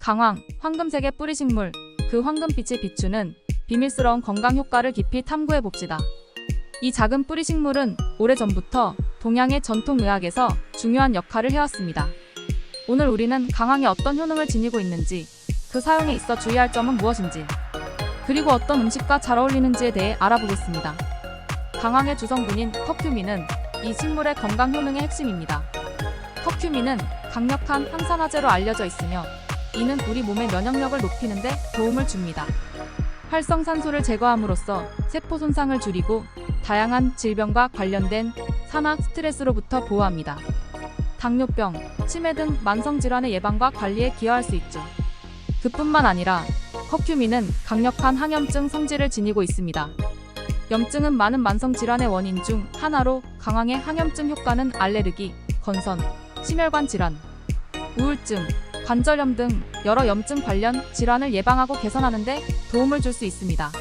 강황, 황금색의 뿌리식물, 그 황금빛이 비추는 비밀스러운 건강 효과를 깊이 탐구해봅시다. 이 작은 뿌리식물은 오래전부터 동양의 전통의학에서 중요한 역할을 해왔습니다. 오늘 우리는 강황이 어떤 효능을 지니고 있는지, 그 사용에 있어 주의할 점은 무엇인지, 그리고 어떤 음식과 잘 어울리는지에 대해 알아보겠습니다. 강황의 주성분인 커큐민은 이 식물의 건강 효능의 핵심입니다. 커큐민은 강력한 항산화제로 알려져 있으며 이는 우리 몸의 면역력을 높이는 데 도움을 줍니다. 활성산소를 제거함으로써 세포 손상을 줄이고 다양한 질병과 관련된 산화 스트레스로부터 보호합니다. 당뇨병, 치매 등 만성질환의 예방과 관리에 기여할 수 있죠. 그뿐만 아니라 커큐민은 강력한 항염증 성질을 지니고 있습니다. 염증은 많은 만성질환의 원인 중 하나로 강황의 항염증 효과는 알레르기, 건선, 심혈관 질환, 우울증, 관절염 등 여러 염증 관련 질환을 예방하고 개선하는 데 도움을 줄 수 있습니다.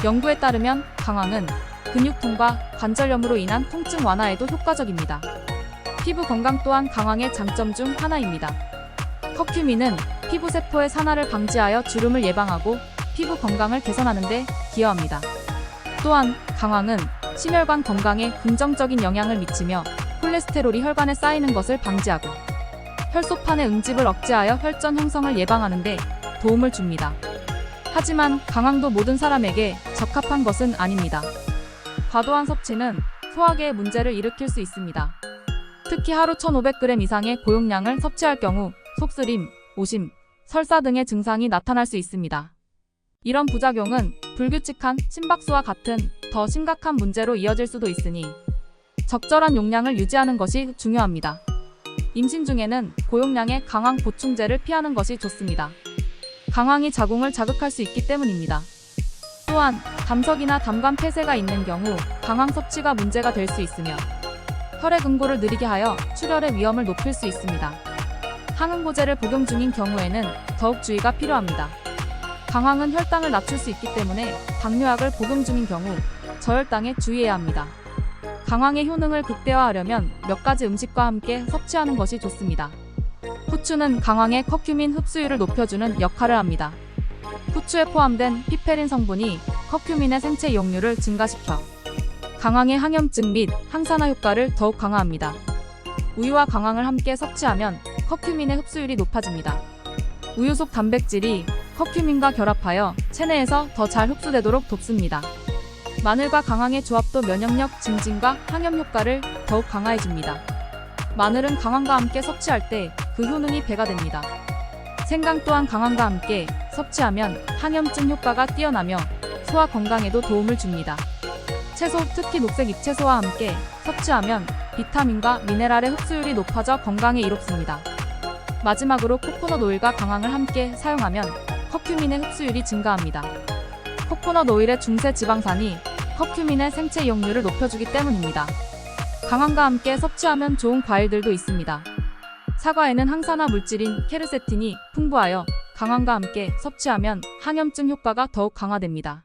연구에 따르면 강황은 근육통과 관절염으로 인한 통증 완화에도 효과적입니다. 피부 건강 또한 강황의 장점 중 하나입니다. 커큐민은 피부세포의 산화를 방지하여 주름을 예방하고 피부 건강을 개선하는 데 기여합니다. 또한 강황은 심혈관 건강에 긍정적인 영향을 미치며 콜레스테롤이 혈관에 쌓이는 것을 방지하고 혈소판의 응집을 억제하여 혈전 형성을 예방하는 데 도움을 줍니다. 하지만 강황도 모든 사람에게 적합한 것은 아닙니다. 과도한 섭취는 소화계에 문제를 일으킬 수 있습니다. 특히 하루 1,500g 이상의 고용량을 섭취할 경우 속쓰림, 오심, 설사 등의 증상이 나타날 수 있습니다. 이런 부작용은 불규칙한 심박수와 같은 더 심각한 문제로 이어질 수도 있으니 적절한 용량을 유지하는 것이 중요합니다. 임신 중에는 고용량의 강황 보충제를 피하는 것이 좋습니다. 강황이 자궁을 자극할 수 있기 때문입니다. 또한 담석이나 담관 폐쇄가 있는 경우 강황 섭취가 문제가 될 수 있으며 혈액 응고를 느리게 하여 출혈의 위험을 높일 수 있습니다. 항응고제를 복용 중인 경우에는 더욱 주의가 필요합니다. 강황은 혈당을 낮출 수 있기 때문에 당뇨약을 복용 중인 경우 저혈당에 주의해야 합니다. 강황의 효능을 극대화하려면 몇 가지 음식과 함께 섭취하는 것이 좋습니다. 후추는 강황의 커큐민 흡수율을 높여주는 역할을 합니다. 후추에 포함된 피페린 성분이 커큐민의 생체 이용률을 증가시켜 강황의 항염증 및 항산화 효과를 더욱 강화합니다. 우유와 강황을 함께 섭취하면 커큐민의 흡수율이 높아집니다. 우유 속 단백질이 커큐민과 결합하여 체내에서 더 잘 흡수되도록 돕습니다. 마늘과 강황의 조합도 면역력 증진과 항염 효과를 더욱 강화해줍니다. 마늘은 강황과 함께 섭취할 때 그 효능이 배가 됩니다. 생강 또한 강황과 함께 섭취하면 항염증 효과가 뛰어나며 소화 건강에도 도움을 줍니다. 채소, 특히 녹색 잎채소와 함께 섭취하면 비타민과 미네랄의 흡수율이 높아져 건강에 이롭습니다. 마지막으로 코코넛 오일과 강황을 함께 사용하면 커큐민의 흡수율이 증가합니다. 코코넛 오일의 중세 지방산이 커큐민의 생체 이용률을 높여주기 때문입니다. 강황과 함께 섭취하면 좋은 과일들도 있습니다. 사과에는 항산화 물질인 케르세틴이 풍부하여 강황과 함께 섭취하면 항염증 효과가 더욱 강화됩니다.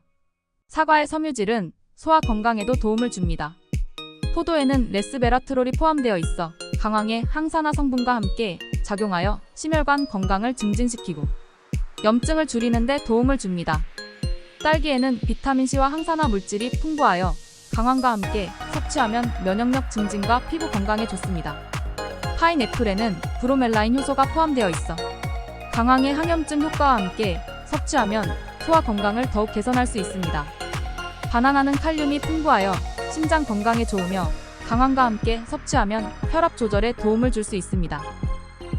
사과의 섬유질은 소화 건강에도 도움을 줍니다. 포도에는 레스베라트롤이 포함되어 있어 강황의 항산화 성분과 함께 작용하여 심혈관 건강을 증진시키고 염증을 줄이는 데 도움을 줍니다. 딸기에는 비타민C와 항산화 물질이 풍부하여 강황과 함께 섭취하면 면역력 증진과 피부 건강에 좋습니다. 파인애플에는 브로멜라인 효소가 포함되어 있어 강황의 항염증 효과와 함께 섭취하면 소화 건강을 더욱 개선할 수 있습니다. 바나나는 칼륨이 풍부하여 심장 건강에 좋으며 강황과 함께 섭취하면 혈압 조절에 도움을 줄 수 있습니다.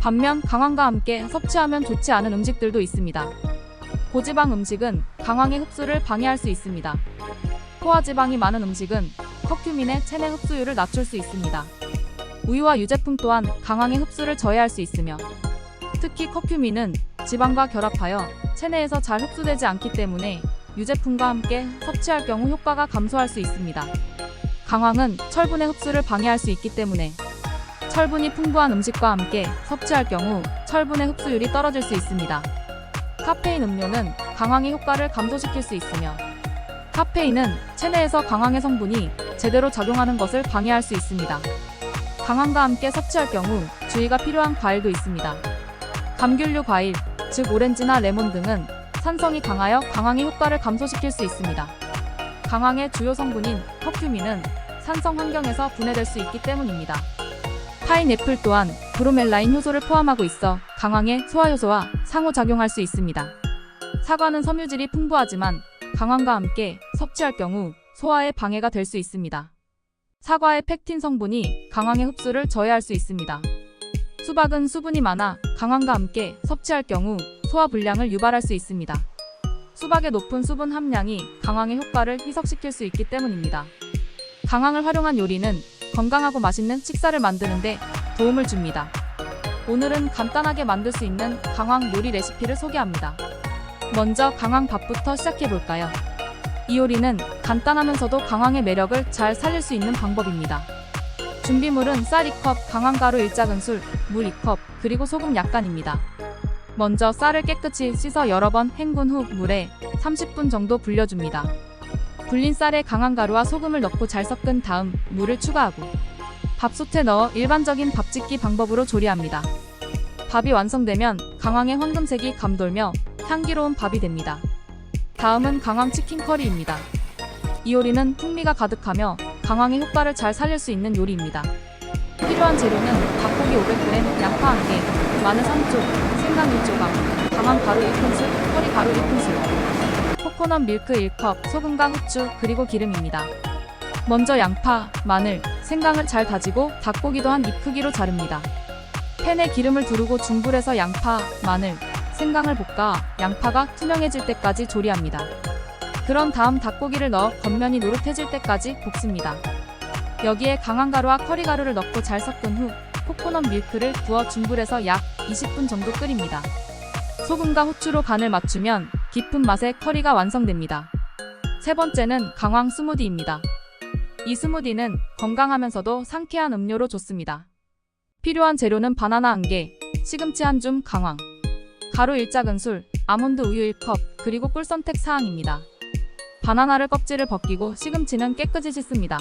반면 강황과 함께 섭취하면 좋지 않은 음식들도 있습니다. 고지방 음식은 강황의 흡수를 방해할 수 있습니다. 포화지방이 많은 음식은 커큐민의 체내 흡수율을 낮출 수 있습니다. 우유와 유제품 또한 강황의 흡수를 저해할 수 있으며 특히 커큐민은 지방과 결합하여 체내에서 잘 흡수되지 않기 때문에 유제품과 함께 섭취할 경우 효과가 감소할 수 있습니다. 강황은 철분의 흡수를 방해할 수 있기 때문에 철분이 풍부한 음식과 함께 섭취할 경우 철분의 흡수율이 떨어질 수 있습니다. 카페인 음료는 강황의 효과를 감소시킬 수 있으며 카페인은 체내에서 강황의 성분이 제대로 작용하는 것을 방해할 수 있습니다. 강황과 함께 섭취할 경우 주의가 필요한 과일도 있습니다. 감귤류 과일, 즉 오렌지나 레몬 등은 산성이 강하여 강황의 효과를 감소시킬 수 있습니다. 강황의 주요 성분인 커큐민은 산성 환경에서 분해될 수 있기 때문입니다. 파인애플 또한 브로멜라인 효소를 포함하고 있어 강황의 소화효소와 상호작용할 수 있습니다. 사과는 섬유질이 풍부하지만 강황과 함께 섭취할 경우 소화에 방해가 될 수 있습니다. 사과의 펙틴 성분이 강황의 흡수를 저해할 수 있습니다. 수박은 수분이 많아 강황과 함께 섭취할 경우 소화 불량을 유발할 수 있습니다. 수박의 높은 수분 함량이 강황의 효과를 희석시킬 수 있기 때문입니다. 강황을 활용한 요리는 건강하고 맛있는 식사를 만드는 데 도움을 줍니다. 오늘은 간단하게 만들 수 있는 강황 요리 레시피를 소개합니다. 먼저 강황밥부터 시작해볼까요? 이 요리는 간단하면서도 강황의 매력을 잘 살릴 수 있는 방법입니다. 준비물은 쌀 2컵, 강황가루 1작은술, 물 2컵, 그리고 소금 약간입니다. 먼저 쌀을 깨끗이 씻어 여러 번 헹군 후 물에 30분 정도 불려줍니다. 불린 쌀에 강황가루와 소금을 넣고 잘 섞은 다음 물을 추가하고 밥솥에 넣어 일반적인 밥짓기 방법으로 조리합니다. 밥이 완성되면 강황의 황금색이 감돌며 향기로운 밥이 됩니다. 다음은 강황 치킨 커리입니다. 이 요리는 풍미가 가득하며 강황의 효과를 잘 살릴 수 있는 요리입니다. 필요한 재료는 닭고기 500g, 양파 1개, 마늘 3쪽, 생강 1조각, 강황 가루 1큰술, 커리 가루 1큰술, 코코넛 밀크 1컵, 소금과 후추, 그리고 기름입니다. 먼저 양파, 마늘, 생강을 잘 다지고 닭고기도 한 입 크기로 자릅니다. 팬에 기름을 두르고 중불에서 양파, 마늘, 생강을 볶아 양파가 투명해질 때까지 조리합니다. 그런 다음 닭고기를 넣어 겉면이 노릇해질 때까지 볶습니다. 여기에 강황가루와 커리가루를 넣고 잘 섞은 후 코코넛 밀크를 부어 중불에서 약 20분 정도 끓입니다. 소금과 후추로 간을 맞추면 깊은 맛의 커리가 완성됩니다. 세 번째는 강황 스무디입니다. 이 스무디는 건강하면서도 상쾌한 음료로 좋습니다. 필요한 재료는 바나나 1개, 시금치 1줌, 강황, 가루 1작은술, 아몬드 우유 1컵, 그리고 꿀 선택 사항입니다. 바나나를 껍질을 벗기고 시금치는 깨끗이 씻습니다.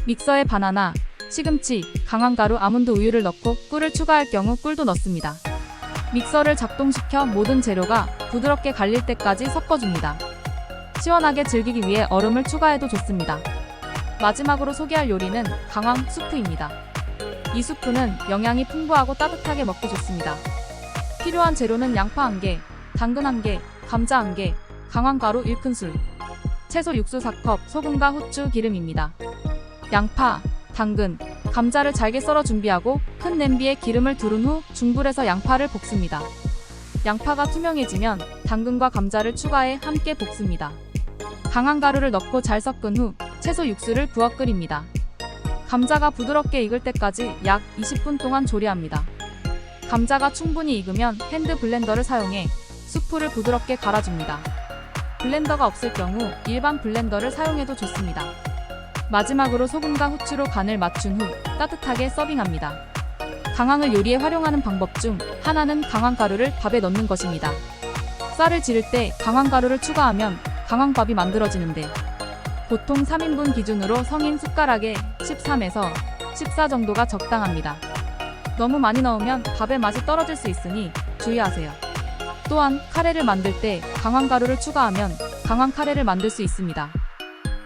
믹서에 바나나, 시금치, 강황가루, 아몬드 우유를 넣고 꿀을 추가할 경우 꿀도 넣습니다. 믹서를 작동시켜 모든 재료가 부드럽게 갈릴 때까지 섞어줍니다. 시원하게 즐기기 위해 얼음을 추가해도 좋습니다. 마지막으로 소개할 요리는 강황 수프입니다. 이 수프는 영양이 풍부하고 따뜻하게 먹기 좋습니다. 필요한 재료는 양파 1개, 당근 1개, 감자 1개, 강황가루 1큰술, 채소 육수 4컵, 소금과 후추, 기름입니다. 양파, 당근, 감자를 잘게 썰어 준비하고 큰 냄비에 기름을 두른 후 중불에서 양파를 볶습니다. 양파가 투명해지면 당근과 감자를 추가해 함께 볶습니다. 강황가루를 넣고 잘 섞은 후 채소 육수를 부어 끓입니다. 감자가 부드럽게 익을 때까지 약 20분 동안 조리합니다. 감자가 충분히 익으면 핸드 블렌더를 사용해 수프를 부드럽게 갈아줍니다. 블렌더가 없을 경우 일반 블렌더를 사용해도 좋습니다. 마지막으로 소금과 후추로 간을 맞춘 후 따뜻하게 서빙합니다. 강황을 요리에 활용하는 방법 중 하나는 강황가루를 밥에 넣는 것입니다. 쌀을 지를 때 강황가루를 추가하면 강황밥이 만들어지는데 보통 3인분 기준으로 성인 숟가락에 13에서 14 정도가 적당합니다. 너무 많이 넣으면 밥의 맛이 떨어질 수 있으니 주의하세요. 또한 카레를 만들 때 강황가루를 추가하면 강황 카레를 만들 수 있습니다.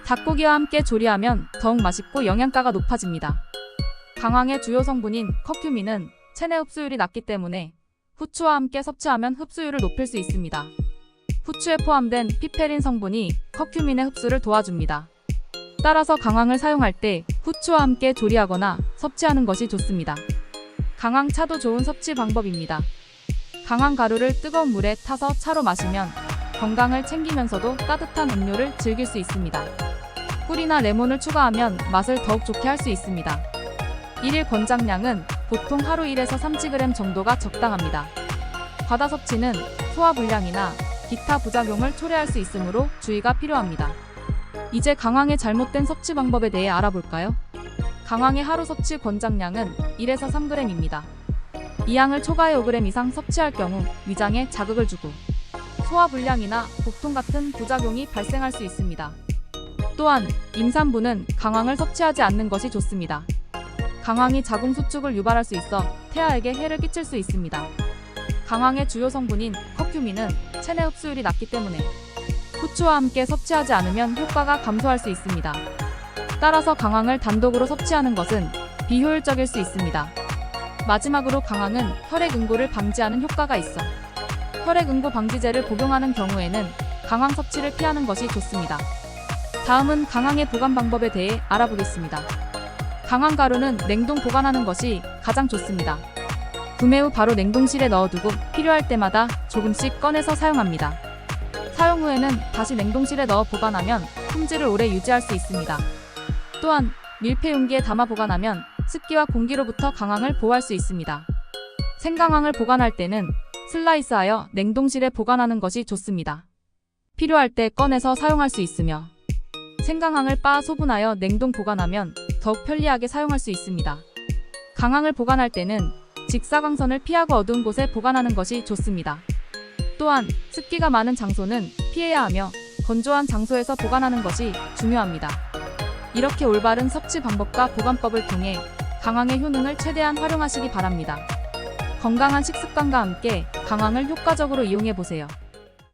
닭고기와 함께 조리하면 더욱 맛있고 영양가가 높아집니다. 강황의 주요 성분인 커큐민은 체내 흡수율이 낮기 때문에 후추와 함께 섭취하면 흡수율을 높일 수 있습니다. 후추에 포함된 피페린 성분이 커큐민의 흡수를 도와줍니다. 따라서 강황을 사용할 때 후추와 함께 조리하거나 섭취하는 것이 좋습니다. 강황차도 좋은 섭취 방법입니다. 강황 가루를 뜨거운 물에 타서 차로 마시면 건강을 챙기면서도 따뜻한 음료를 즐길 수 있습니다. 꿀이나 레몬을 추가하면 맛을 더욱 좋게 할 수 있습니다. 1일 권장량은 보통 하루 1에서 3g 정도가 적당합니다. 과다 섭취는 소화불량이나 기타 부작용을 초래할 수 있으므로 주의가 필요합니다. 이제 강황의 잘못된 섭취 방법에 대해 알아볼까요? 강황의 하루 섭취 권장량은 1에서 3g입니다. 이 양을 초과해 5g 이상 섭취할 경우 위장에 자극을 주고 소화불량이나 복통 같은 부작용이 발생할 수 있습니다. 또한 임산부는 강황을 섭취하지 않는 것이 좋습니다. 강황이 자궁 수축을 유발할 수 있어 태아에게 해를 끼칠 수 있습니다. 강황의 주요 성분인 커큐민은 체내 흡수율이 낮기 때문에 후추와 함께 섭취하지 않으면 효과가 감소할 수 있습니다. 따라서 강황을 단독으로 섭취하는 것은 비효율적일 수 있습니다. 마지막으로 강황은 혈액응고를 방지하는 효과가 있어 혈액응고 방지제를 복용하는 경우에는 강황 섭취를 피하는 것이 좋습니다. 다음은 강황의 보관 방법에 대해 알아보겠습니다. 강황 가루는 냉동 보관하는 것이 가장 좋습니다. 구매 후 바로 냉동실에 넣어두고 필요할 때마다 조금씩 꺼내서 사용합니다. 사용 후에는 다시 냉동실에 넣어 보관하면 품질을 오래 유지할 수 있습니다. 또한 밀폐 용기에 담아 보관하면 습기와 공기로부터 강황을 보호할 수 있습니다. 생강황을 보관할 때는 슬라이스하여 냉동실에 보관하는 것이 좋습니다. 필요할 때 꺼내서 사용할 수 있으며 생강황을 빻아 소분하여 냉동 보관하면 더욱 편리하게 사용할 수 있습니다. 강황을 보관할 때는 직사광선을 피하고 어두운 곳에 보관하는 것이 좋습니다. 또한 습기가 많은 장소는 피해야 하며 건조한 장소에서 보관하는 것이 중요합니다. 이렇게 올바른 섭취 방법과 보관법을 통해 강황의 효능을 최대한 활용하시기 바랍니다. 건강한 식습관과 함께 강황을 효과적으로 이용해 보세요.